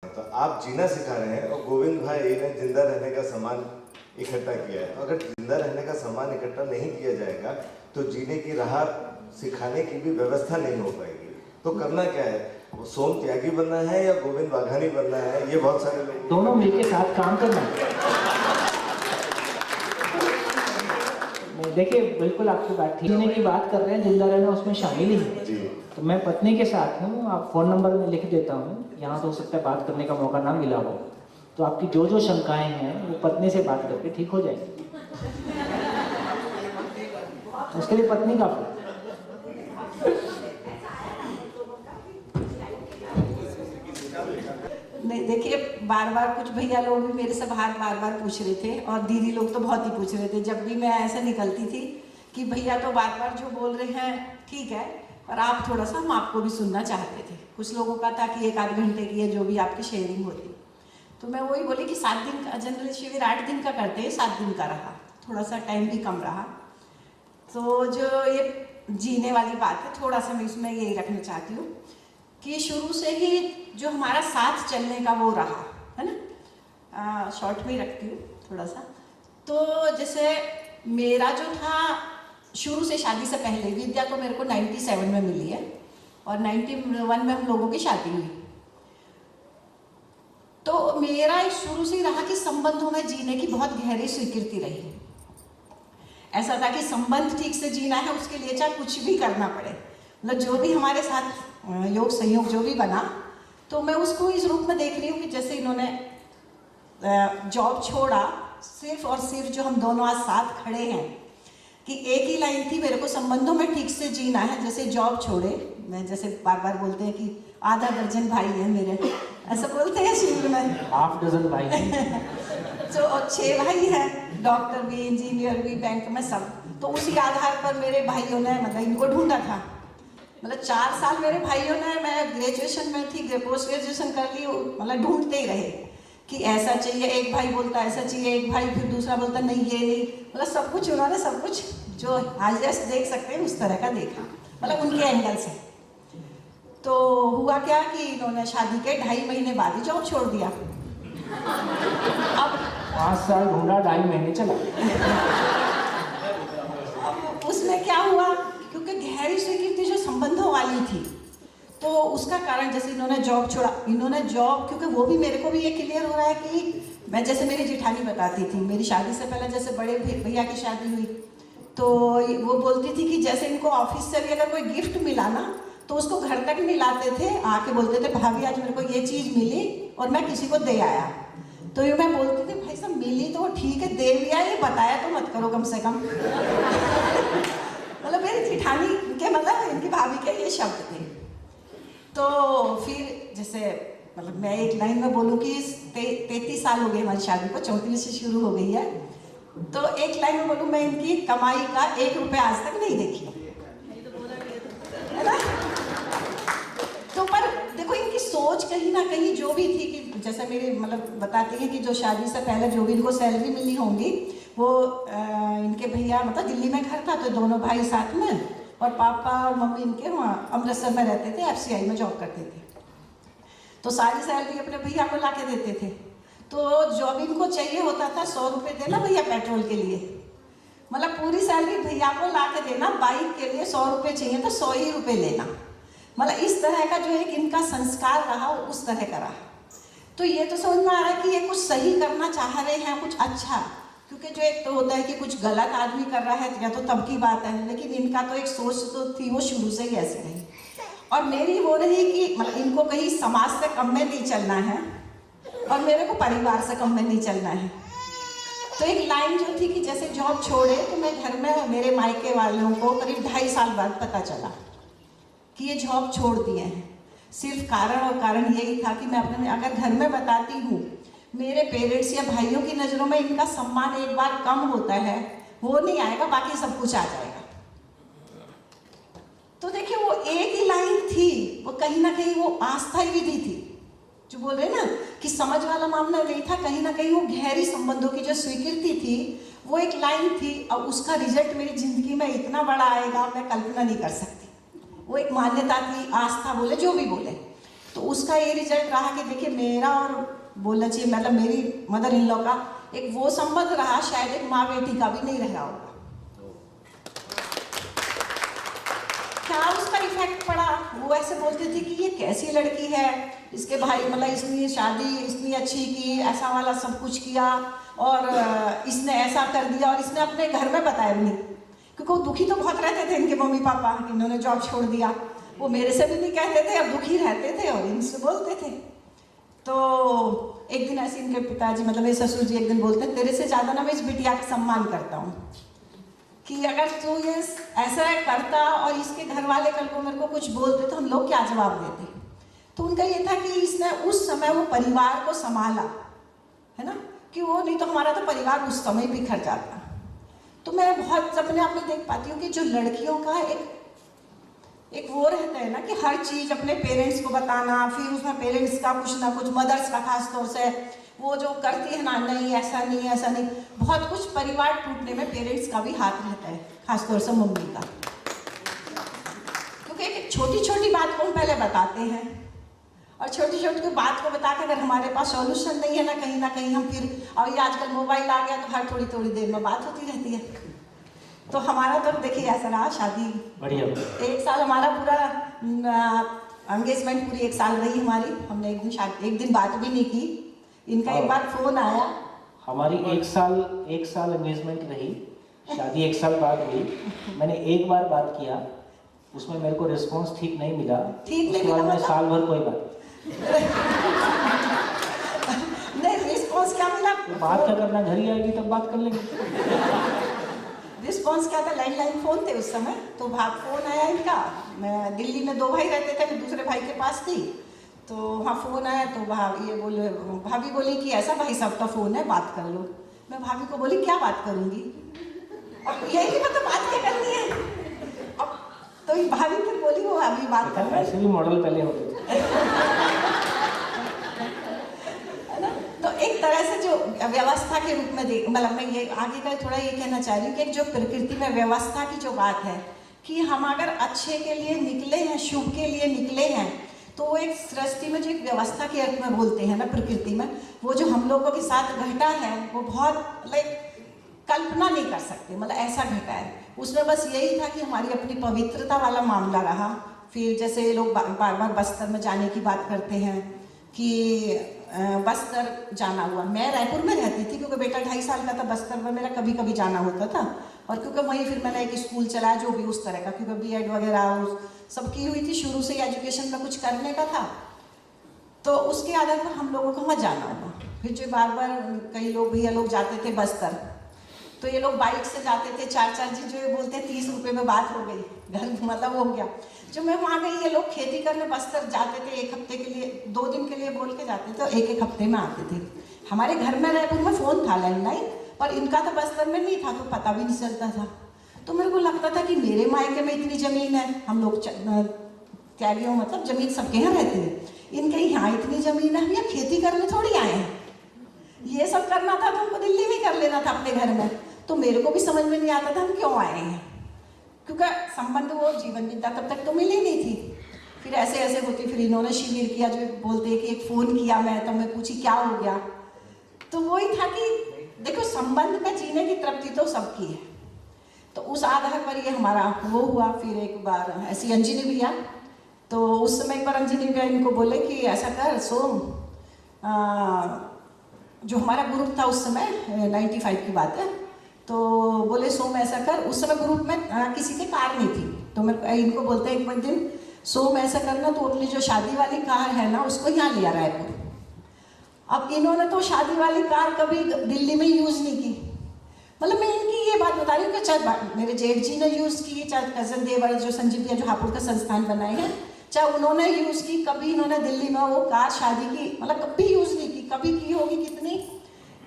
तो आप जीना सिखा रहे हैं और गोविंद भाई ने जिंदा रहने का सामान इकट्ठा किया है। अगर जिंदा रहने का सामान इकट्ठा नहीं किया जाएगा तो जीने की राह सिखाने की भी व्यवस्था नहीं हो पाएगी। तो करना क्या है, वो सोम त्यागी बनना है या गोविंद वाघानी बनना है, ये बहुत सारे लोग दोनों मिलके साथ काम करना। देखिए बिल्कुल आपकी बात ठीक, जीने की बात कर रहे हैं, जिंदा रहना उसमें शामिल ही है जी। तो मैं पत्नी के साथ हूँ, आप फ़ोन नंबर में लिख देता हूँ, यहाँ तो हो सकता है बात करने का मौका ना मिला हो, तो आपकी जो जो शंकाएं हैं वो पत्नी से बात करके ठीक हो जाएगी। उसके लिए पत्नी काफी। नहीं देखिए, बार बार कुछ भैया लोग भी मेरे से बार बार पूछ रहे थे और दीदी लोग तो बहुत ही पूछ रहे थे। जब भी मैं ऐसे निकलती थी कि भैया तो बार बार जो बोल रहे हैं ठीक है, पर आप थोड़ा सा हम आपको भी सुनना चाहते थे। कुछ लोगों का था कि 1-8 घंटे की है जो भी आपकी शेयरिंग होती, तो मैं वही बोली कि 7 दिन का जनरल शिविर 8 दिन का करते हैं, 7 दिन का रहा, थोड़ा सा टाइम भी कम रहा। तो जो ये जीने वाली बात है, थोड़ा सा मैं इसमें यही रखना चाहती हूँ कि शुरू से ही जो हमारा साथ चलने का वो रहा है ना। शॉर्ट में ही रखती हूँ थोड़ा सा। तो जैसे मेरा जो था शुरू से, शादी से पहले, विद्या तो मेरे को 97 में मिली है और 91 में हम लोगों की शादी हुई। तो मेरा शुरू से ही रहा कि संबंधों में जीने की बहुत गहरी स्वीकृति रही। ऐसा था कि संबंध ठीक से जीना है, उसके लिए चाहे कुछ भी करना पड़े, मतलब जो भी हमारे साथ योग संयोग जो भी बना, तो मैं उसको इस रूप में देख रही हूँ कि जैसे इन्होंने जॉब छोड़ा, सिर्फ और सिर्फ जो हम दोनों आज साथ खड़े हैं कि एक ही लाइन थी, मेरे को संबंधों में ठीक से जीना है। जैसे जॉब छोड़े, मैं जैसे बार बार बोलते हैं कि आधा दर्जन भाई है मेरे, ऐसा बोलते हैं शिविर में, हाफ डजन भाई तो 6 भाई हैं, डॉक्टर भी, इंजीनियर भी, बैंक में सब। तो उसी आधार पर मेरे भाइयों ने मतलब इनको ढूंढा था। मतलब 4 साल मेरे भाइयों ने, मैं ग्रेजुएशन में थी, पोस्ट ग्रेजुएशन कर ली, मतलब ढूंढते ही रहे कि ऐसा चाहिए। एक भाई बोलता ऐसा चाहिए, एक भाई फिर दूसरा बोलता नहीं ये नहीं, मतलब सब कुछ उन्होंने, सब कुछ जो हाईएस्ट देख सकते हैं उस तरह का देखा, मतलब उनके एंगल से। तो हुआ क्या कि इन्होंने शादी के 2.5 महीने बाद ही जॉब छोड़ दिया। अब 5 साल ढूंढा, 2.5 महीने चला। अब उसमें क्या हुआ, क्योंकि गहरी स्वीकृति जो संबंधों वाली थी, तो उसका कारण जैसे इन्होंने जॉब छोड़ा, इन्होंने जॉब, क्योंकि वो भी मेरे को भी ये क्लियर हो रहा है कि मैं, जैसे मेरी जेठानी बताती थी, मेरी शादी से पहले जैसे बड़े भैया की शादी हुई तो वो बोलती थी कि जैसे इनको ऑफिस से भी अगर कोई गिफ्ट मिला ना तो उसको घर तक नहीं लाते थे, आके बोलते थे भाभी आज मेरे को ये चीज़ मिली और मैं किसी को दे आया। तो ये मैं बोलती थी भाई साहब मिली तो ठीक है, दे दिया, ये बताया तो मत करो कम से कम। मतलब मेरी जेठानी के, मतलब इनकी भाभी के ये शब्द थे। तो फिर जैसे मतलब मैं एक लाइन में बोलूँ कि 33 साल हो गए हमारी शादी को, 34 से शुरू हो गई है, तो एक लाइन में बोलूँ, मैं इनकी कमाई का 1 रुपया आज तक नहीं देखी है ना। तो पर देखो इनकी सोच कहीं ना कहीं जो भी थी कि जैसे मेरे मतलब बताती है कि जो शादी से पहले जो भी इनको सैलरी मिली होंगी वो इनके भैया, मतलब दिल्ली में घर था तो दोनों भाई साथ में, और पापा और मम्मी इनके वहाँ अमृतसर में रहते थे, FCI में जॉब करते थे, तो सारी सैलरी अपने भैया को ला के देते थे। तो जॉब इनको चाहिए होता था 100 रुपये देना भैया पेट्रोल के लिए, मतलब पूरी सैलरी भैया को ला के देना, बाइक के लिए 100 रुपये चाहिए तो 100 ही रुपये लेना। मतलब इस तरह का जो एक इनका संस्कार रहा वो उस तरह का रहा। तो ये तो समझ में आ रहा है कि ये कुछ सही करना चाह रहे हैं, कुछ अच्छा, क्योंकि जो एक तो होता है कि कुछ गलत आदमी कर रहा है या तो तब की बात है, लेकिन इनका तो एक सोच तो थी वो शुरू से ही ऐसे रही। और मेरी वो रही कि मतलब इनको कहीं समाज से कम में नहीं चलना है और मेरे को परिवार से कम में नहीं चलना है। तो एक लाइन जो थी कि जैसे जॉब छोड़े तो मैं घर में, मेरे मायके वालों को करीब 2.5 साल बाद पता चला कि ये जॉब छोड़ दिए हैं। सिर्फ कारण यही था कि मैं अपने, अगर घर में बताती हूँ, मेरे पेरेंट्स या भाइयों की नज़रों में इनका सम्मान एक बार कम होता है, वो नहीं आएगा, बाकी सब कुछ आ जाएगा। तो देखिए वो एक ही लाइन थी, वो कहीं ना कहीं वो आस्था ही विधि थी, जो बोल रहे ना कि समझ वाला मामला नहीं था, कहीं ना कहीं वो गहरी संबंधों की जो स्वीकृति थी वो एक लाइन थी, और उसका रिजल्ट मेरी जिंदगी में इतना बड़ा आएगा मैं कल्पना नहीं कर सकती। वो एक मान्यता थी, आस्था बोले जो भी बोले, तो उसका ये रिजल्ट रहा कि देखिए मेरा और बोलना चाहिए मतलब मेरी मदर इन लॉ का एक वो संबंध रहा, शायद एक माँ बेटी का भी नहीं रहा होगा। क्या उसका इफेक्ट पड़ा, वो ऐसे बोलते थे कि ये कैसी लड़की है, इसके भाई मतलब इसने शादी इतनी अच्छी की, ऐसा वाला सब कुछ किया और इसने ऐसा कर दिया, और इसने अपने घर में बताया भी नहीं, क्योंकि वो दुखी तो बहुत रहते थे इनके मम्मी पापा, इन्होंने जॉब छोड़ दिया, वो मेरे से भी नहीं कहते थे, अब दुखी रहते थे और इनसे बोलते थे। तो एक दिन ऐसे इनके पिताजी मतलब मेरे ससुर जी एक दिन बोलते हैं, तेरे से ज़्यादा ना मैं इस बिटिया का सम्मान करता हूँ कि अगर तू ये ऐसा करता और इसके घर वाले कल को मेरे को कुछ बोलते तो हम लोग क्या जवाब देते। तो उनका ये था कि इसने उस समय वो परिवार को संभाला, है ना, कि वो नहीं तो हमारा तो परिवार उस समय बिखर जाता। तो मैं बहुत अपने आप में देख पाती हूँ कि जो लड़कियों का एक वो रहता है ना कि हर चीज़ अपने पेरेंट्स को बताना, फिर उसमें पेरेंट्स का कुछ ना कुछ, मदर्स का खास तौर से वो जो करती है ना, नहीं ऐसा नहीं ऐसा नहीं, बहुत कुछ परिवार टूटने में पेरेंट्स का भी हाथ रहता है, खास तौर से मम्मी का, क्योंकि एक छोटी छोटी बात को हम पहले बताते हैं और छोटी छोटी बात को बता के अगर हमारे पास सॉल्यूशन नहीं है ना कहीं हम फिर, और ये आजकल मोबाइल आ गया तो हर थोड़ी थोड़ी देर में बात होती रहती है। तो हमारा तो देखिए ऐसा रहा, शादी बढ़िया 1 साल हमारा पूरा एंगेजमेंट पूरी 1 साल रही हमारी, हमने एक दिन बात भी नहीं की, इनका एक बार फोन आया। हमारी 1 साल एंगेजमेंट रही, शादी 1 साल बाद हुई, मैंने एक बार बात किया, उसमें मेरे को रिस्पांस ठीक नहीं मिला, उसके बाद मैं साल भर कोई बात नहीं, रिस्पांस क्या मिला, तो बात क्या करना, घर ही आएगी तब बात कर लेंगे। रिस्पांस क्या था, लैंडलाइन फोन थे उस समय, तो फोन आया इनका, मैं दिल्ली में 2 भाई रहते थे, मैं दूसरे भाई के पास थी, तो वहाँ फ़ोन आया तो भाभी बोली कि ऐसा भाई साहब का फ़ोन है, बात कर लो। मैं भाभी को बोली क्या बात करूँगी, अब यही नहीं पता बात क्या करनी है। अब तो भाभी फिर बोली वो अभी बात कर, ऐसे भी मॉडल पहले होते थे। तो एक तरह से जो व्यवस्था के रूप में देख, मतलब मैं ये आगे का थोड़ा ये कहना चाह रही हूँ कि जो प्रकृति में व्यवस्था की जो बात है कि हम अगर अच्छे के लिए निकले हैं, शुभ के लिए निकले हैं, तो वो एक सृष्टि में जो एक व्यवस्था के अर्थ में बोलते हैं ना, प्रकृति में वो जो हम लोगों के साथ घटा है वो बहुत कल्पना नहीं कर सकते, मतलब ऐसा घटा है। उसमें बस यही था कि हमारी अपनी पवित्रता वाला मामला रहा। फिर जैसे लोग बार बार बस्तर में जाने की बात करते हैं कि बस्तर जाना हुआ, मैं रायपुर में रहती थी क्योंकि बेटा 2.5 साल का था, बस्तर में मेरा कभी कभी जाना होता था, और क्योंकि वहीं फिर मैंने एक स्कूल चलाया जो भी उस तरह का, क्योंकि बीएड वगैरह सब की हुई थी, शुरू से एजुकेशन में कुछ करने का था, तो उसके आधार पर हम लोगों को वहाँ जाना हुआ। फिर जो बार बार कई लोग भैया लोग जाते थे बस्तर, तो ये लोग बाइक से जाते थे, 4 जी जो ये बोलते 30 रुपये में बात हो गई, घर मतलब हो गया। जो मैं वहाँ गई, ये लोग खेती करने बस्तर जाते थे, 1 हफ्ते के लिए 2 दिन के लिए बोल के जाते थे, 1 हफ्ते में आते थे। हमारे घर में रायपुर में फ़ोन था लैंडलाइन, पर इनका तो बस्तर में नहीं था, तो पता भी नहीं चलता था। तो मेरे को लगता था कि मेरे मायके में इतनी ज़मीन है, हम लोग त्यागियों मतलब ज़मीन सबके यहाँ रहती है, इनके यहाँ इतनी ज़मीन है, हम यहाँ खेती करने थोड़ी आए हैं। ये सब करना था तो हमको दिल्ली में कर लेना था अपने घर में। तो मेरे को भी समझ में नहीं आता था हम क्यों आए हैं, क्योंकि संबंध वो जीवन विद्या तब तक तो मिली नहीं थी। फिर ऐसे ऐसे होती, फिर इन्होंने शिविर किया, जो बोलते हैं कि एक फ़ोन किया मैं, तो मैं पूछी क्या हो गया, तो वही था कि देखो संबंध में जीने की तृप्ति तो सबकी है। तो उस आधार पर ये हमारा वो हुआ। फिर एक बार ऐसी अंजनी भैया, तो उस समय एक बार अंजनी भैया इनको बोले कि ऐसा कर सोम, जो हमारा ग्रुप था उस समय 95 की बात है, तो बोले सोम ऐसा कर, उस समय ग्रुप में किसी के कार नहीं थी, तो मैं इनको बोलते हैं एक दिन सोम ऐसा करना, तो अपनी जो शादी वाली कार है ना उसको यहाँ लिया रायपुर। अब इन्होंने तो शादी वाली कार कभी दिल्ली में यूज़ नहीं की, मतलब मैं इनकी ये बात बता रही हूँ कि चाहे मेरे जेठ जी ने यूज़ की, चाहे कजन देवर जो संजीव भैया जो हापुड़ का संस्थान बनाए हैं, चाहे उन्होंने यूज़ की, कभी इन्होंने दिल्ली में वो कार शादी की मतलब कभी यूज़ नहीं की। कभी की होगी कितनी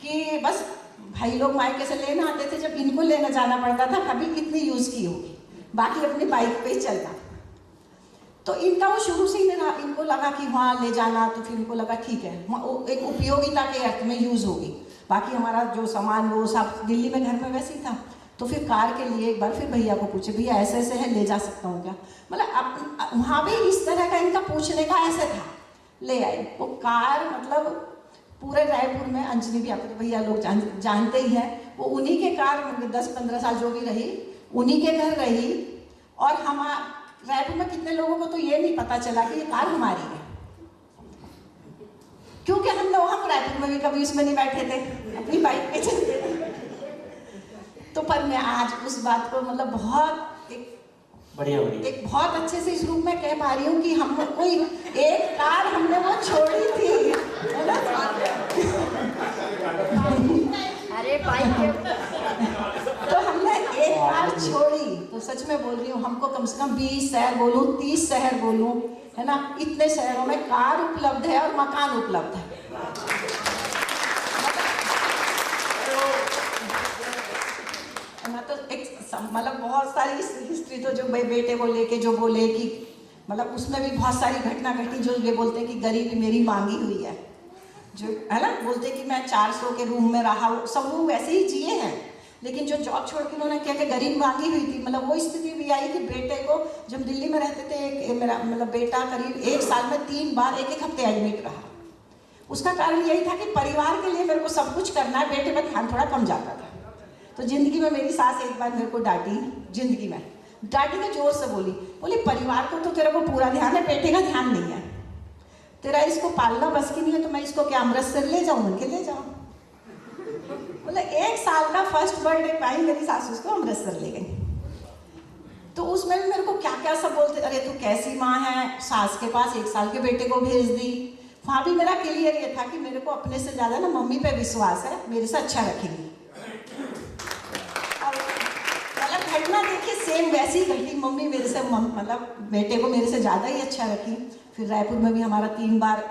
कि बस भाई लोग मायके से लेना आते थे, जब इनको लेना जाना पड़ता था कभी कितनी यूज़ की होगी, बाकी अपनी बाइक पे ही चलता। तो इनका वो शुरू से ही इनको लगा कि वहाँ ले जाना, तो फिर इनको लगा ठीक है एक उपयोगिता के अर्थ में यूज़ होगी, बाकी हमारा जो सामान वो सब दिल्ली में घर में वैसे ही था। तो फिर कार के लिए एक बार फिर भैया को पूछे, भैया ऐसे ऐसे है, ले जा सकता हूँ क्या, मतलब अब वहाँ भी इस तरह का इनका पूछने का ऐसे था ले आई वो कार। मतलब पूरे रायपुर में अंजलि भी, आपको तो भैया लोग जानते ही हैं, वो उन्हीं के कार 10-15 साल जो भी रही उन्हीं के घर रही। और हम रायपुर में कितने लोगों को तो ये नहीं पता चला कि ये कार हमारी है, क्योंकि हम रायपुर में भी कभी उसमें नहीं बैठे थे, अपनी बाइक पे चलते थे। तो पर मैं आज उस बात को मतलब बहुत एक बहुत अच्छे से इस रूप में कह पा रही हूँ कि हम कोई एक कार हमने वो छोड़ी थी, है ना? अरे बाइक तो हमने एक कार छोड़ी, तो सच में बोल रही हूँ, हमको कम से कम 20 शहर बोलूँ, 30 शहर बोलूँ, है ना, इतने शहरों में कार उपलब्ध है और मकान उपलब्ध है। तो एक मतलब बहुत सारी हिस्ट्री तो जो बेटे को लेके जो बोले कि मतलब उसमें भी बहुत सारी घटना घटी, जो ये बोलते हैं कि गरीबी मेरी मांगी हुई है, जो है ना, बोलते कि मैं 400 के रूम में रहा हूँ, सब लोग वैसे ही जिए हैं। लेकिन जो जॉब छोड़ के उन्होंने क्या कि गरीब मांगी हुई थी, मतलब वो स्थिति भी आई कि बेटे को, जब दिल्ली में रहते थे, मेरा मतलब बेटा करीब 1 साल में 3 बार 1-1 हफ्ते एडमिट रहा। उसका कारण यही था कि परिवार के लिए मेरे को सब कुछ करना है, बेटे पर ध्यान थोड़ा कम जाता था। तो जिंदगी में मेरी सास एक बार मेरे को डांटी, जिंदगी में डांटी में जोर से बोली परिवार को तो तेरे को पूरा ध्यान है, बेटे का ध्यान नहीं है, तेरा इसको पालना बस की नहीं है, तो मैं इसको क्या अमृतसर ले जाऊँ? उनके ले जाऊँ। मतलब 1 साल का फर्स्ट बर्थडे पाई मेरी सास उसको अमृतसर ले गई। तो उसमें भी मेरे को क्या क्या सब बोलते, अरे तू कैसी माँ है, सास के पास 1 साल के बेटे को भेज दी। वहाँ भी मेरा क्लियर ये था कि मेरे को अपने से ज़्यादा ना मम्मी पे विश्वास है, मेरे से अच्छा रखेंगी। और मतलब घटना देखिए सेम वैसी ही घटी, मम्मी मेरे से मतलब बेटे को मेरे से ज़्यादा ही अच्छा रखी। फिर रायपुर में भी हमारा 3 बार,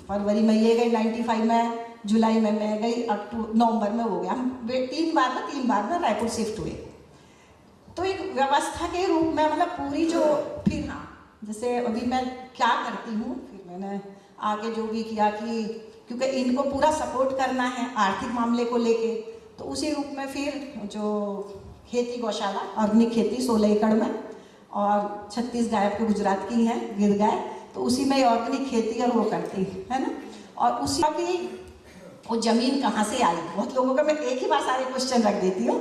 फरवरी में ये गई 95 में, जुलाई में मैं गई, नवंबर में हो गया, हम 3 बार ना रायपुर शिफ्ट हुए। तो एक व्यवस्था के रूप में मतलब पूरी जो, फिर हाँ जैसे अभी मैं क्या करती हूँ, फिर मैंने आगे जो भी किया कि क्योंकि इनको पूरा सपोर्ट करना है आर्थिक मामले को लेके, तो उसी रूप में फिर जो खेती गौशाला ऑर्गेनिक खेती 16 एकड़ में, और 36 गाय आपके गुजरात की हैं, गिर गाय, तो उसी में ऑर्गेनिक खेती और वो करती है ना। और उसी की वो जमीन कहाँ से आई, बहुत लोगों का मैं एक ही बार सारे क्वेश्चन रख देती हूँ,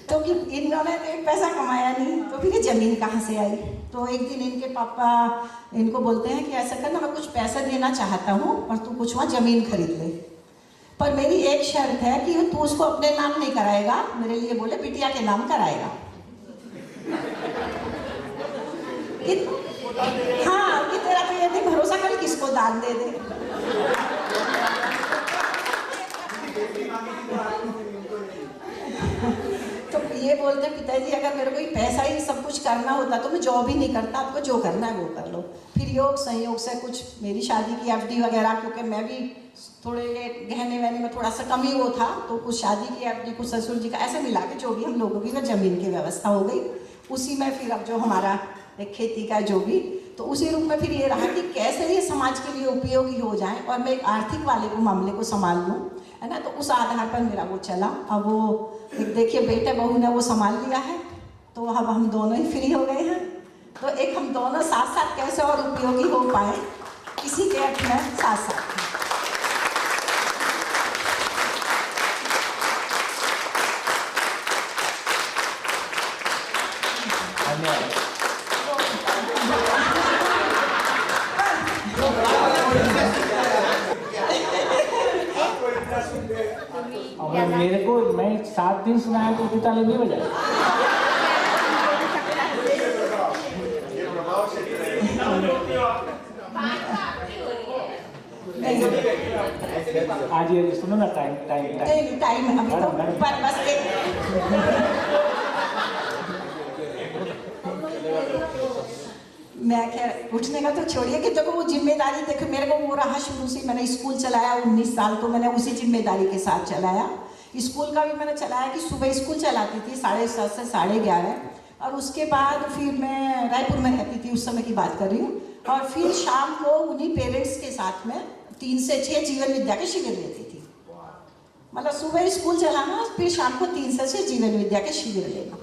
तो कि इन्होंने तो एक पैसा कमाया नहीं, तो फिर ये जमीन कहाँ से आई। तो एक दिन इनके पापा इनको बोलते हैं कि ऐसा करना, मैं कुछ पैसा देना चाहता हूँ और तू कुछ वहाँ जमीन खरीद ले, पर मेरी एक शर्त है कि तू उसको अपने नाम नहीं कराएगा, मेरे लिए बोले बिटिया के नाम कराएगा। हाँ कि तेरा तो ये नहीं भरोसा कर किसको दान दे दे। तो ये बोलते पिताजी अगर मेरे को पैसा ही सब कुछ करना होता तो मैं जॉब ही नहीं करता, आपको जो करना है वो कर लो। फिर योग संयोग से कुछ मेरी शादी की एफडी वगैरह, क्योंकि मैं भी थोड़े गहने वहने में थोड़ा सा कमी वो था, तो कुछ शादी की एफडी, कुछ ससुर जी का, ऐसे मिला के जो भी हम लोगों की जमीन की व्यवस्था हो गई। उसी में फिर अब जो हमारा एक खेती का जो भी, तो उसी रूप में फिर ये रहा कि कैसे ये समाज के लिए उपयोगी हो जाए और मैं एक आर्थिक वाले को मामले को संभाल लूँ, है ना। तो उस आधार पर मेरा वो चला। अब वो एक देखिए बेटे बहू ने वो संभाल लिया है, तो अब हम दोनों ही फ्री हो गए हैं। तो एक हम दोनों साथ साथ कैसे और उपयोगी हो पाए, इसी के अर्थ में साथ साथ। और मेरे को, मैं 7 दिन सुनाया तो उतनी ताली नहीं बजाई। आज ये सुनो ना, टाइम अभी तो पर बस मैं खैर उठने का तो छोड़िए कि देखो वो जिम्मेदारी, देखो मेरे को वो रहा शुरू से, मैंने स्कूल चलाया 19 साल, तो मैंने उसी जिम्मेदारी के साथ चलाया। स्कूल का भी मैंने चलाया कि सुबह स्कूल चलाती थी 7:30 से 11:30, और उसके बाद फिर मैं रायपुर में रहती थी, उस समय की बात कर रही हूँ। और फिर शाम को उन्हीं पेरेंट्स के साथ में 3 से 6 जीवन विद्या के शिविर लेती थी। मतलब सुबह स्कूल चलाना, फिर शाम को 3 से 6 जीवन विद्या के शिविर लेना।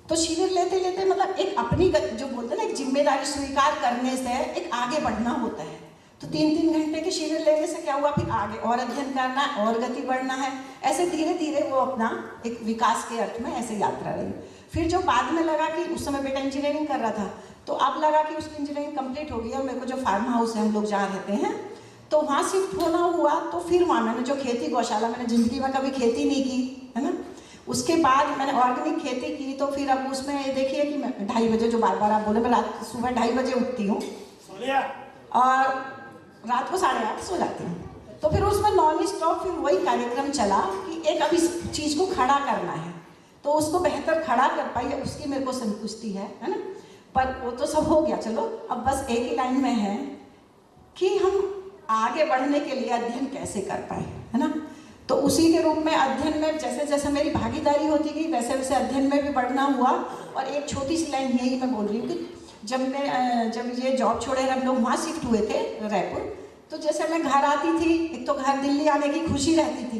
तो शिविर लेते लेते मतलब एक अपनी जो बोलते हैं ना, एक जिम्मेदारी स्वीकार करने से एक आगे बढ़ना होता है। तो 3-3 घंटे के शिविर लेने से क्या हुआ, फिर आगे और अध्ययन करना है और गति बढ़ना है, ऐसे धीरे धीरे वो अपना एक विकास के अर्थ में ऐसे यात्रा रही। फिर जो बाद में लगा कि उस समय बेटा इंजीनियरिंग कर रहा था, तो अब लगा कि उसकी इंजीनियरिंग कंप्लीट हो गई और मेरे को जो फार्म हाउस है हम लोग जहाँ रहते हैं तो वहाँ शिफ्ट होना हुआ। तो फिर वहाँ मैंने जो खेती गौशाला, मैंने जिंदगी में कभी खेती नहीं की है ना, उसके बाद मैंने ऑर्गेनिक खेती की। तो फिर अब उसमें ये देखिए कि मैं 2:30 बजे, जो बार बार आप बोले, मैं रात सुबह 2:30 बजे उठती हूँ और रात को 8:30 सो जाती हूँ। तो फिर उसमें नॉन स्टॉप फिर वही कार्यक्रम चला कि एक अब इस चीज़ को खड़ा करना है, तो उसको बेहतर खड़ा कर पाई, उसकी मेरे को संतुष्टि है ना। पर वो तो सब हो गया, चलो अब बस एक ही लाइन में है कि हम आगे बढ़ने के लिए अध्ययन कैसे कर पाए, है ना। तो उसी के रूप में अध्ययन में जैसे जैसे मेरी भागीदारी होती गई वैसे वैसे अध्ययन में भी बढ़ना हुआ। और एक छोटी सी लाइन यही मैं बोल रही हूँ कि जब ये जॉब छोड़े हम लोग वहाँ शिफ्ट हुए थे रायपुर, तो जैसे मैं घर आती थी, एक तो घर दिल्ली आने की खुशी रहती थी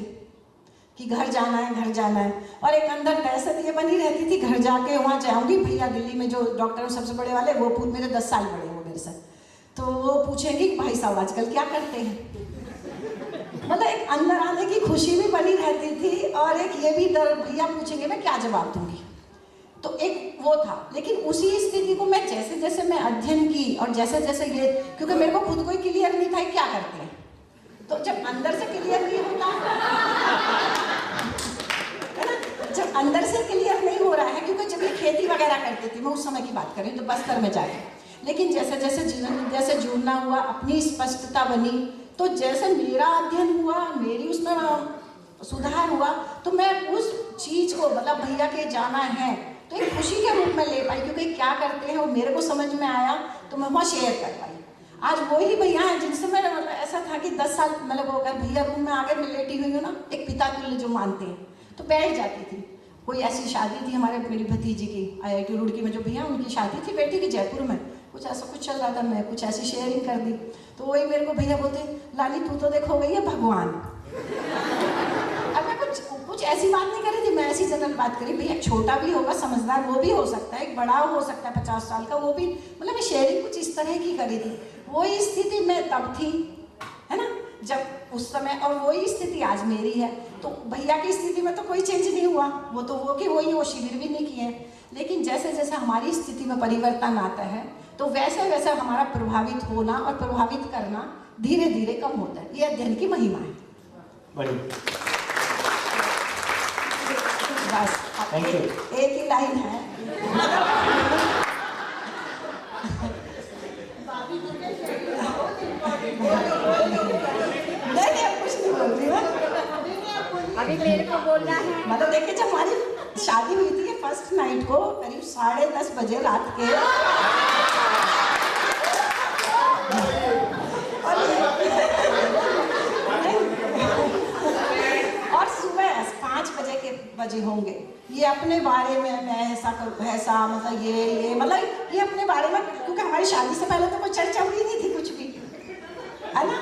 कि घर जाना है, घर जाना है, और एक अंदर दहशत ये बनी रहती थी घर जाके वहाँ जाऊँगी, भैया दिल्ली में जो डॉक्टर सबसे बड़े वाले वो मेरे 10 साल बड़े वो मेरे से, तो वो पूछेंगे कि भाई साहब आजकल क्या करते हैं। मतलब एक अंदर आने की खुशी भी बनी रहती थी और एक ये भी डर, भैया पूछेंगे मैं क्या जवाब दूंगी। तो एक वो था। लेकिन उसी स्थिति को मैं जैसे जैसे मैं अध्ययन की और जैसे जैसे ये, क्योंकि मेरे को खुद को ही क्लियर नहीं था क्या करते हैं, तो जब अंदर से क्लियर नहीं होता है ना, जब अंदर से क्लियर नहीं हो रहा है, क्योंकि जब ये खेती वगैरह करती थी मैं उस समय की बात करें तो बस्तर में जाके, लेकिन जैसे जैसे जीवन विद्या से जुड़ना हुआ, अपनी स्पष्टता बनी, तो जैसे मेरा अध्ययन हुआ, मेरी उसमें सुधार हुआ, तो मैं उस चीज को मतलब भैया के जाना है तो एक खुशी के रूप में ले पाई, क्योंकि क्या करते हैं वो मेरे को समझ में आया तो मैं वहाँ शेयर कर पाई। आज वही भैया हैं जिनसे मैं मतलब ऐसा था कि 10 साल मतलब वो अगर भैया रूम में आगे मैं लेटी हुई हूँ ना, एक पिता तुल्य जो मानते हैं, तो बैठ जाती थी। कोई ऐसी शादी थी हमारे मेरी भतीजी की IIT रुड़की में, जो भैया उनकी शादी थी बेटी की जयपुर में, कुछ ऐसा कुछ चल रहा था, मैं कुछ ऐसी शेयरिंग कर दी, तो वही मेरे को भैया बोलते लाली तू तो देखो गई है भगवान। अब मैं कुछ ऐसी बात नहीं कर रही थी, मैं ऐसी जनरल बात करी, भैया छोटा भी होगा समझदार वो भी हो सकता है, एक बड़ा हो सकता है 50 साल का वो भी, मतलब मैं शेयरिंग कुछ इस तरह की करी थी। वही स्थिति में तब थी, है ना, जब उस समय, और वही स्थिति आज मेरी है। तो भैया की स्थिति में तो कोई चेंज नहीं हुआ, वो तो वो कि वही, वो शिविर भी नहीं किए, लेकिन जैसे जैसे हमारी स्थिति में परिवर्तन आता है तो वैसे वैसे हमारा प्रभावित होना और प्रभावित करना धीरे धीरे कम होता है। ये अध्ययन की महिमा है। बस एक ही लाइन है। नहीं अब कुछ नहीं बोल रही मैं, अभी मेरे को बोलना है। मतलब देखिए जब हमारी शादी हुई थी फर्स्ट नाइट को करीब 10:30 बजे रात के, और सुबह 5 बजे होंगे। ये अपने बारे में मैं ऐसा करूँ ऐसा, मतलब ये मतलब ये अपने बारे में, क्योंकि हमारी शादी से पहले तो कोई चर्चा हुई नहीं थी कुछ भी, है ना।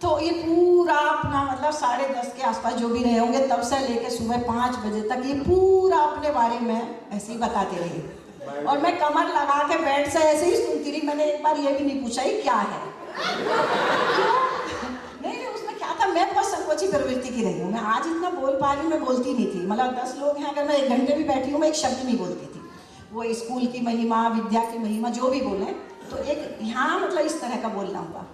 तो ये पूरा अपना मतलब 10:30 के आसपास जो भी रहे होंगे तब से लेके सुबह 5 बजे तक ये पूरा अपने बारे में ऐसे ही बताते रहे, और मैं कमर लगा के बेड से ऐसे ही सुनती रही। मैंने एक बार ये भी नहीं पूछा ये क्या है। नहीं उसमें क्या था, मैं बहुत संकोची प्रवृत्ति की रही हूँ, मैं आज इतना बोल पा रही हूँ, मैं बोलती नहीं थी। मतलब 10 लोग हैं, अगर मैं 1 घंटे भी बैठी हूँ मैं एक शब्द नहीं बोलती थी। वो स्कूल की महिमा, विद्या की महिमा जो भी बोले, तो एक यहाँ मतलब इस तरह का बोलना हुआ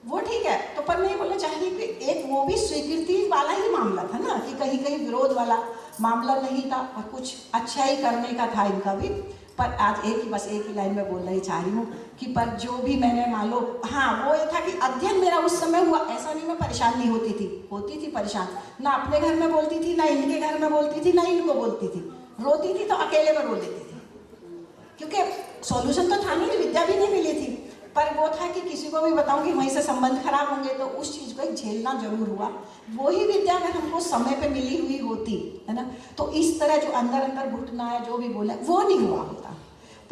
वो ठीक है। तो पर नहीं बोलना चाहिए कि एक वो भी स्वीकृति वाला ही मामला था ना, कि कहीं कहीं विरोध वाला मामला नहीं था, और कुछ अच्छा ही करने का था इनका भी। पर आज बस एक ही लाइन में बोलना ही चाह रही हूँ कि पर जो भी मैंने मान लो, हाँ वो ये था कि अध्ययन मेरा उस समय हुआ, ऐसा नहीं मैं परेशान नहीं होती थी परेशान, ना अपने घर में बोलती थी, ना इनके घर में बोलती थी, ना इनको बोलती थी। रोती थी तो अकेले में रो लेती थी, क्योंकि सॉल्यूशन तो था नहीं, विद्या भी नहीं मिली थी। पर वो था कि किसी को भी बताऊंगी वहीं से संबंध खराब होंगे, तो उस चीज़ को एक झेलना जरूर हुआ। वही विद्या अगर हमको समय पे मिली हुई होती, है ना, तो इस तरह जो अंदर अंदर घुटना है जो भी बोले वो नहीं हुआ होता।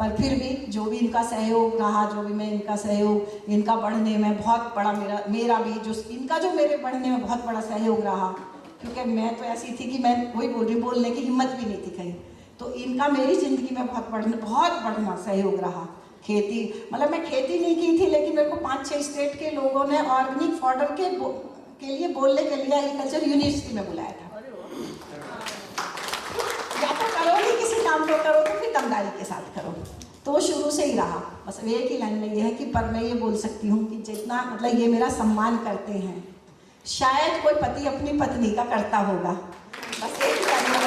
पर फिर भी जो भी इनका सहयोग रहा, जो भी मैं इनका सहयोग, इनका बढ़ने में बहुत बड़ा मेरा भी जो इनका जो मेरे बढ़ने में बहुत बड़ा सहयोग रहा, क्योंकि मैं तो ऐसी थी कि मैं वही बोल रही, बोलने की हिम्मत भी नहीं थी कहीं। तो इनका मेरी जिंदगी में बहुत बढ़ना सहयोग रहा। खेती, मतलब मैं खेती नहीं की थी, लेकिन मेरे को 5-6 स्टेट के लोगों ने ऑर्गेनिक फॉडर के लिए बोलने के लिए एग्रीकल्चर यूनिवर्सिटी में बुलाया था। या तो करो ही किसी काम को करो तो फिर दमदारी के साथ करो, तो वो शुरू से ही रहा। बस एक ही लाइन में ये है कि पर मैं ये बोल सकती हूँ कि जितना मतलब ये मेरा सम्मान करते हैं, शायद कोई पति अपनी पत्नी का करता होगा। बस एक ही लाइन में